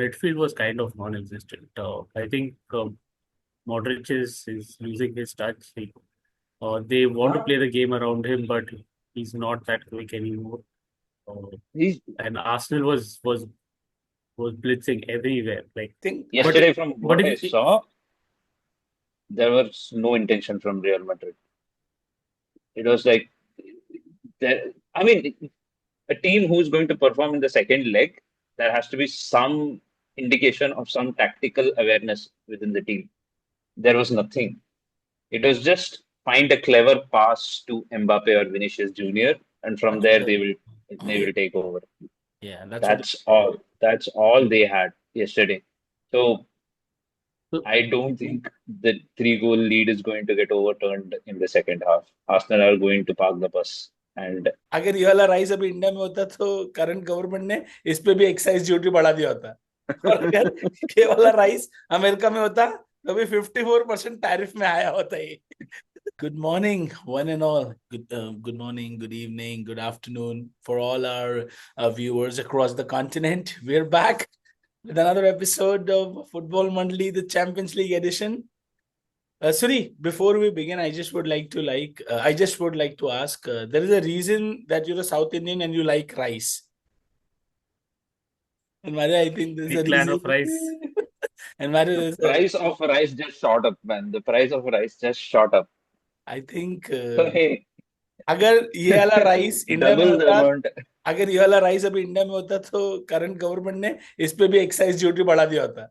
midfield was kind of non-existent. I think Modric is losing his touch. They want to play the game around him, but he's not that quick anymore. Uh, He's and Arsenal was blitzing everywhere. Like, Think but Yesterday, from but what I saw, there was no intention from Real Madrid. It was like, I mean, a team who's going to perform in the second leg, there has to be some indication of some tactical awareness within the team. There was nothing. It was just find a clever pass to Mbappe or Vinicius Junior, and from that's there the they will take over. yeah, that's what That's all. That's all they had yesterday. So the, I don't think the three-goal lead is going to get overturned in the second half. Arsenal are going to park the bus. And अगर ये वाला rice अभी India में होता तो current government ने इस पे भी एक्साइज ड्यूटी बढ़ा दिया होता और अगर ये वाला राइस अमेरिका में होता तो भी 54% टैरिफ में आया होता ये Good morning, one and all. Good morning, good evening, good afternoon for all our viewers across the continent. We're back with another episode of Football Monthly, the Champions League edition. Suri, before we begin, I just would like to ask. There is a reason that you're a South Indian and you like rice. And Maria, I think there's a big clan reason. of rice. And Maria, the price of rice just shot up, man. The price of rice just shot up. I think So, hey, अगर ये वाला rice India में double the होता amount. अगर ये वाला rice अभी India में होता तो करंट गवर्नमेंट ने इस पे भी एक्साइज ड्यूटी बढ़ा दिया होता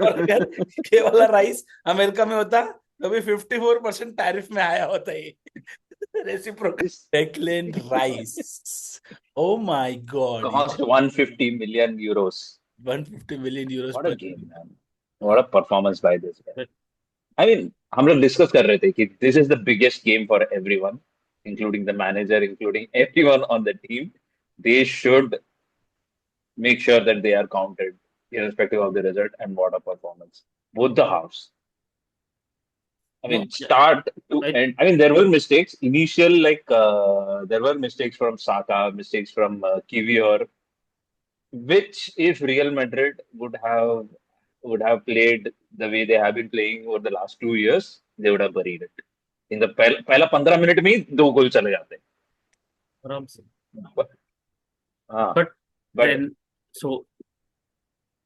और अगर ये वाला राइस अमेरिका में होता तो भी 54% टैरिफ में आया होता ये reciprocal This Declan Rice oh my god cost 150 million euros. 150 million euros What a per game, man. What a performance by this guy. But I mean, हम लोग डिस्कस कर रहे थे कि this is the biggest game for everyone, including the manager, including everyone on the team. They should make sure that they are counted, irrespective of the result, and what a performance. Both the halves. I no mean, yeah, start to I end. I mean, there were mistakes. Initial, like, there were mistakes from Saka, mistakes from Kivior, which if Real Madrid would have played the way they have been playing over the last 2 years, they would have buried it. In the पहला 15 minute में ही दो गोल चले जाते आराम से. but, हाँ But but then so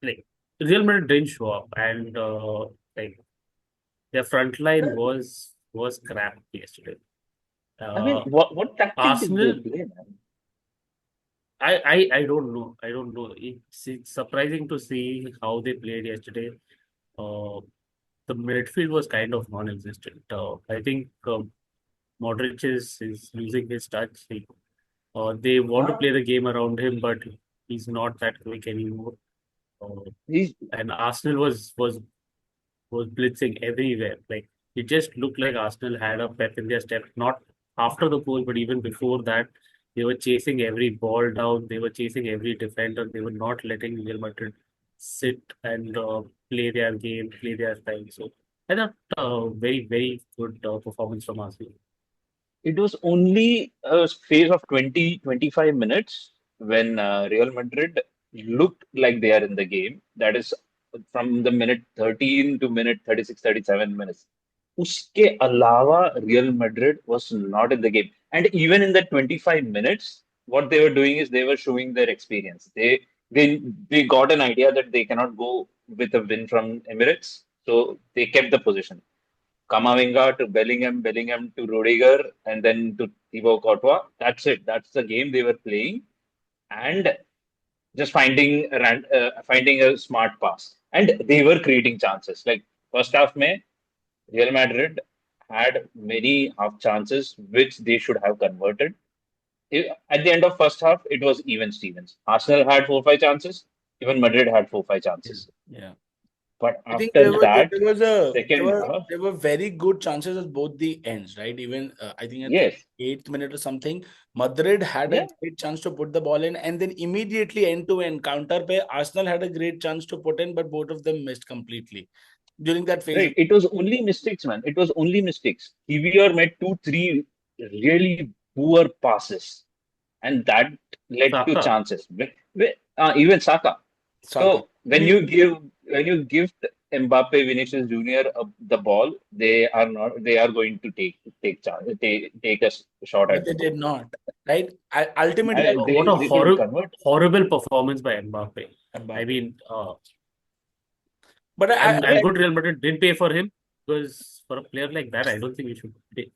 like Real Madrid didn't show up, and like their front line was crap yesterday. I mean, Uh, what tactic did they Arsenal, play, man? I don't know. I don't know. It's surprising to see how they played yesterday. Uh, the midfield was kind of non-existent. I think Modric is losing his touch. They want to play the game around him, but he's not that quick anymore. Uh, He's and Arsenal was blitzing everywhere. Like, it just looked like Arsenal had a pep in their step, not after the goal, but even before that. They were chasing every ball down. They were chasing every defender. They were not letting Real Madrid sit and play their game, play their style. So I thought very, very good performance from Arsenal. It was only a phase of 20-25 minutes when Real Madrid looked like they are in the game. That is from the minute 13 to minute 36, 37 minutes. उसके अलावा Real Madrid was not in the game. And even in the 25 minutes, what they were doing is they were showing their experience. They got an idea that they cannot go with a win from Emirates, so they kept the position. Kamavinga to Bellingham, Bellingham to Rudiger, and then to Thibaut Courtois. That's it. That's the game they were playing, and just finding a smart pass. And they were creating chances. Like first half, May Real Madrid had many half chances which they should have converted. At the end of first half, it was even Stevens. Arsenal had 4-5 chances. Even Madrid had 4-5 chances. yeah But I think after that, there second were half, there were very good chances at both the ends, right? Even I think at the yes, 8th minute or something, Madrid had a yeah. great chance to put the ball in, and then immediately end to end counter pe Arsenal had a great chance to put in, but both of them missed completely during that phase. Right. It was only mistakes, man. It was only mistakes. Kiwior made 2-3 really poor passes, and that led to Saka, chances. Even Saka. soccer. So when you give Mbappe, Vinicius Junior the ball, they are going to take a shot But at they the did goal. not, right? Ultimately, I think What a They couldn't convert. horrible performance by Mbappe. I Mbappe. mean, But I'm good Real Madrid didn't pay for him because for a player like that, I don't think we should pay.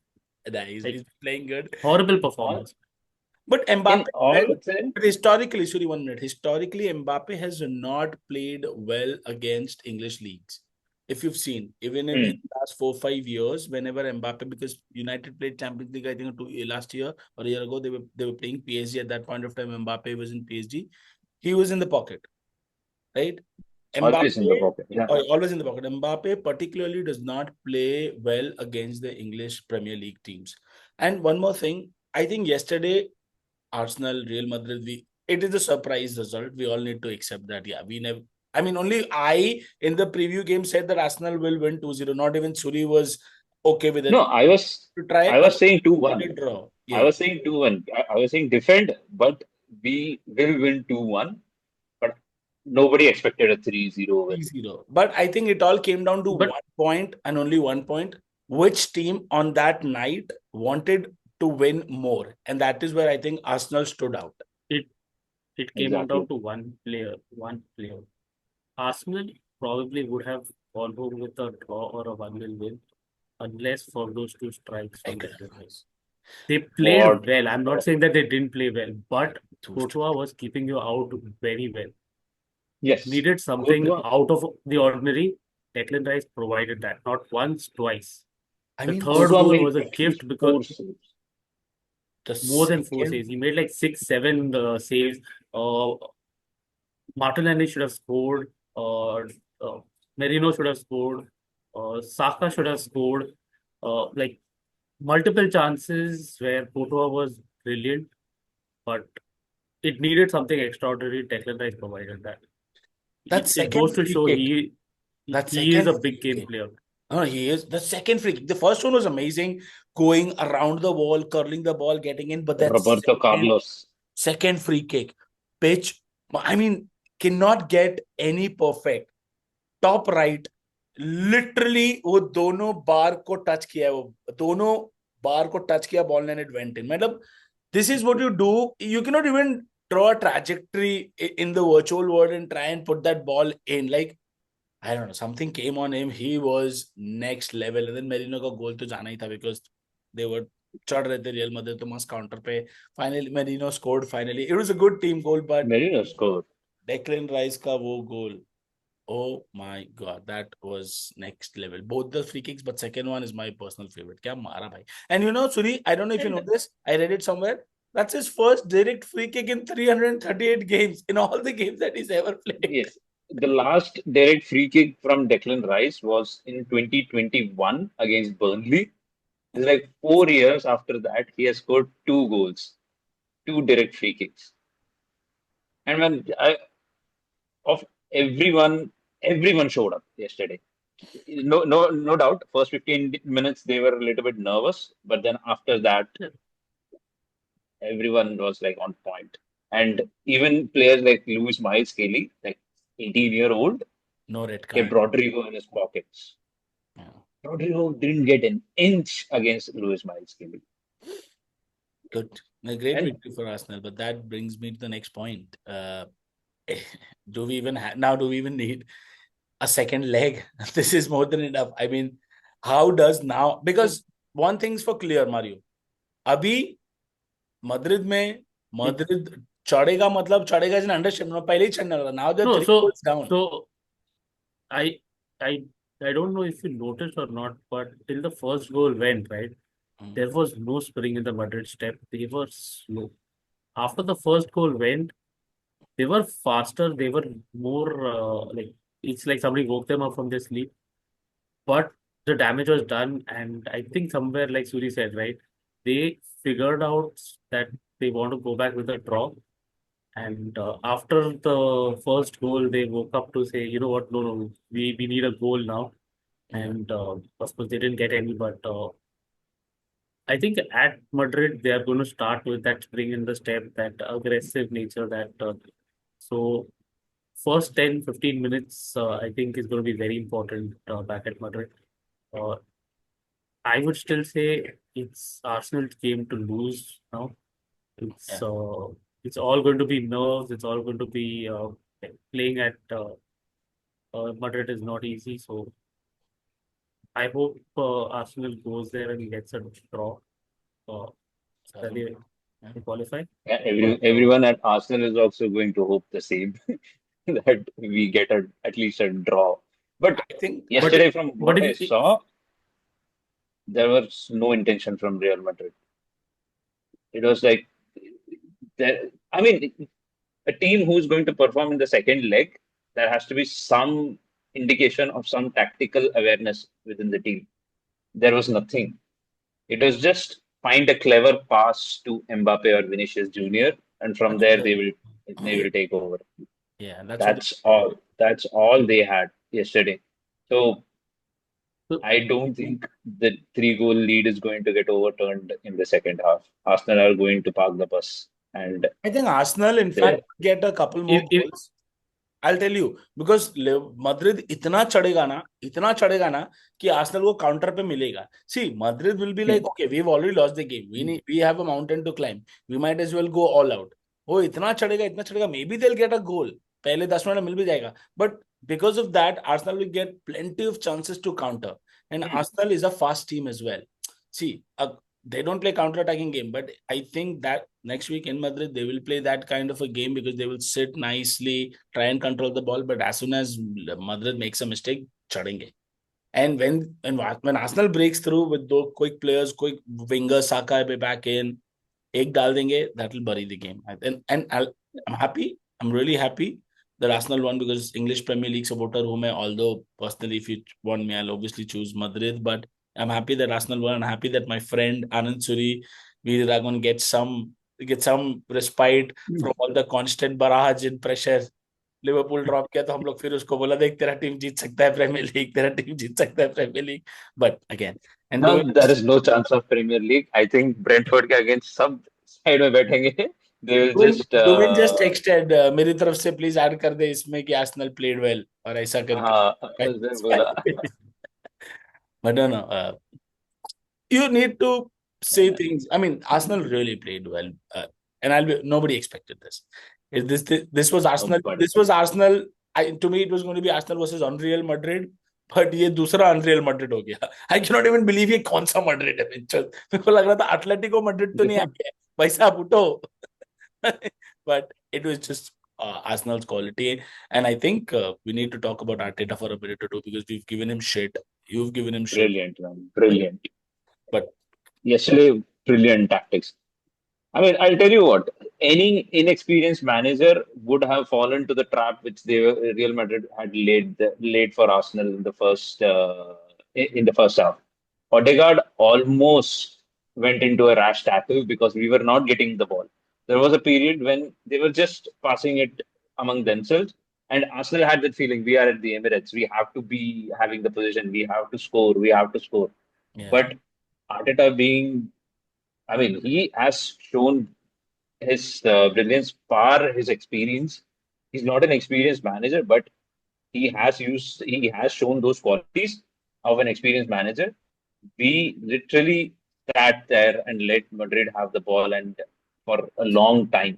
he's Like playing good. horrible All performance. But in Mbappe, all sense, but historically, sorry, 1 minute. Historically, Mbappe has not played well against English leagues. If you've seen, even in his hmm, last 4 5 years, whenever Mbappe, because United played Champions League, I think last year or a year ago, they were playing PSG at that point of time. Mbappe was in PSG. He was in the pocket, right? always in the Mbappe, pocket. Yeah. always in the pocket. Mbappe particularly does not play well against the English Premier League teams. And one more thing, I think yesterday Arsenal, Real Madrid, it is a surprise result. We all need to accept that. Yeah, we never. I mean, only I in the preview game said that Arsenal will win 2-0. Not even Suri was okay with No, it. To try I a was saying 2-1. draw. I Yeah, was saying 2-1. I was saying defend, but we will win 2-1. But nobody expected a 3-0 win. 3-0. But I think it all came down to But 1 point and only 1 point. Which team on that night wanted to win more? And that is where I think Arsenal stood out. it it came out down Exactly. to one player. One player. Arsenal probably would have gone home with a draw or a 1-0 win unless for those two strikes from Agree. Declan Rice. They played What? well. I'm not saying that they didn't play well, but Two Courtois was keeping you out very well. Yes. Needed something Courtois. out of the ordinary. Declan Rice provided that, not once, twice. I The mean, third Courtois goal made was a at least gift because four saves. the more than four second saves. He made like 6, 7 saves. Uh, Martinelli should have scored. Uh, Merino should have scored. Saka should have scored. Like multiple chances where Courtois was brilliant, but it needed something extraordinary. Declan Rice provided that. that It goes second to free show kick. That he is second a big free game kick. player. No, he is the second free kick. The first one was amazing, going around the wall, curling the ball, getting in. But that Roberto Carlos. second free kick, pitch, I mean, cannot get any perfect. Top right literally वो दोनों बार को touch किया है, वो दोनों बार को touch किया ball and it went in. मतलब this is what you do. You can not even draw a trajectory in the virtual world and try and put that ball in. Like, I don't know, something came on him. He was next level. And then Merino का गोल तो जाना ही था because they were चढ़ रहे थे real मदद तो मस्त काउंटर पे. Finally Merino scored. Finally it was a good team goal, but Merino scored. Declan Rice का वो goal, oh my God, that was next level. Both the free kicks, but second one is my personal favorite. Kya mara bhai. And you know, Suri, I don't know if you know And this. I read it somewhere. That's his first direct free kick in 338 games, in all the games that he's ever played. yes, the last direct free kick from Declan Rice was in 2021 against Burnley. It's like 4 years after that, he has scored two goals, two direct free kicks. And of everyone showed up yesterday. No doubt. First 15 minutes they were a little bit nervous, but then after that, everyone was like on point. And even players like Luis Miles Kelly, like 18-year-old, No red kept card. Rodrigo in his pockets. Yeah. Rodrigo didn't get an inch against Luis Miles Kelly. Good. A great And victory for Arsenal. But that brings me to the next point. Do we even now? Do we even need a second leg? This is more than enough. I mean, how does now? Because one thing's for clear, Mario. अभी Madrid में Madrid चढ़ेगा, मतलब चढ़ेगा is under पहले ही चढ़ने वाला. Now they No, 3 goals down. so I I I don't know if you noticed or not, but till the first goal went, right, there was no spring in the Madrid step. They were slow. After the first goal went, they were faster. They were more like it's like somebody woke them up from their sleep. But the damage was done, and I think somewhere, like Suri said, right, they figured out that they want to go back with a draw. And after the first goal, they woke up to say, you know what, no, we need a goal now. Yeah. And of course, they didn't get any, but I think at Madrid, they are going to start with that spring in the step, that aggressive nature. That so first 10, 15 minutes, I think is going to be very important back at Madrid. Uh, I would still say it's Arsenal's game to lose now. It's Yeah. uh, it's all going to be nerves. It's all going to be playing at Madrid is not easy. So I hope Arsenal goes there and gets a draw. Uh, that So, they, yeah. they qualify. Yeah, But everyone at Arsenal is also going to hope the same, that we get at least a draw. But I think but yesterday, from but what I saw, there was no intention from Real Madrid. It was like, I mean, a team who's going to perform in the second leg, there has to be some indication of some tactical awareness within the team. There was nothing. It was just find a clever pass to Mbappe or Vinicius Junior, and from that's there what they will take over. yeah, that's what That's all. That's all they had yesterday. So so I don't think the 3 goal lead is going to get overturned in the second half. Arsenal are going to park the bus, and I think Arsenal, in they, fact, get a couple more if goals. I'll tell you because Madrid इतना चढ़ेगा ना कि Arsenal को counter पे मिलेगा. See, Madrid will be like, okay, we've already lost the game. We have a mountain to climb. We might as well go all out. वो इतना चढ़ेगा. Maybe they'll get a goal. पहले 10 minute में मिल भी जाएगा. But because of that, Arsenal will get plenty of chances to counter. And Arsenal is a fast team as well. See, they don't play counter-attacking game, but I think that next week in Madrid they will play that kind of a game because they will sit nicely, try and control the ball. But as soon as Madrid makes a mistake, chadenge. And when Arsenal breaks through with those quick players, quick wingers, Saka be back in, एक डाल देंगे, that will bury the game. I'm happy. I'm really happy that Arsenal won because English Premier League supporter whom I, although personally, if you want me, I'll obviously choose Madrid. But I'm happy that Arsenal won. I'm happy that my friend Anand Suri, Veer Raghun get some respite from all the constant barrage and pressure. Liverpool drop किया तो हम लोग फिर उसको बोला देख तेरा team जीत सकता है प्रीमियर लीग तेरा टीम जीत सकता है premier league but again and now there is no chance of Premier League. I think Brentford के against सब side में बैठेंगे. They will just डोमिन जस्ट टेक्स्टेड मेरी तरफ से प्लीज ऐड कर दे इसमें कि आर्सेनल प्लेड वेल और ऐसा करके उसने बोला. But no you need to say things. I mean, Arsenal really played well, and nobody expected this. This was Arsenal. But This was Arsenal. To me, it was going to be Arsenal versus Unreal Madrid. But ये दूसरा unreal Madrid हो गया. I cannot even believe ये कौन सा Madrid है. मेरे को लग रहा था एटलेटिको मैड्रिड तो नहीं आ गया भाई साहब उठो. But it was just Arsenal's quality, and I think we need to talk about Arteta for a minute or two because we've given him shit. You've given him shit, brilliant, man, brilliant. but Yesterday, brilliant tactics. I mean, I'll tell you what, any inexperienced manager would have fallen to the trap which Real Madrid had laid for Arsenal in the first half. Odegaard almost went into a rash tackle because we were not getting the ball. There was a period when they were just passing it among themselves, and Arsenal had that feeling we are at the Emirates. We have to be having the position. We have to score. We have to score. yeah. But Arteta I mean, he has shown his brilliance far his experience. He's not an experienced manager, but he has shown those qualities of an experienced manager. We literally sat there and let Madrid have the ball, and for a long time,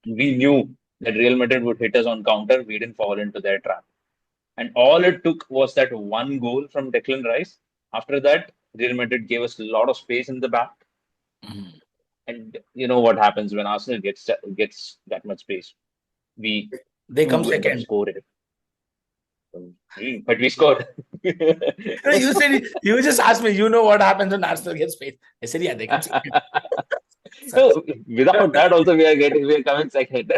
we knew that Real Madrid would hit us on counter. We didn't fall into their trap. And all it took was that one goal from Declan Rice. After that, Real Madrid gave us a lot of space in the back. Mhm. And you know what happens when Arsenal gets that much space? We They come do end up second. scoring. But we scored. You said you just asked me. You know what happens when Arsenal gets paid? I said, yeah, they come second. So without that, also we are coming second.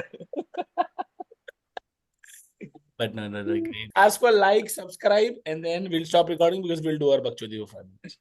But no, great. Ask for like, subscribe, and then we'll stop recording because we'll do our Bakchodi for 5 minutes.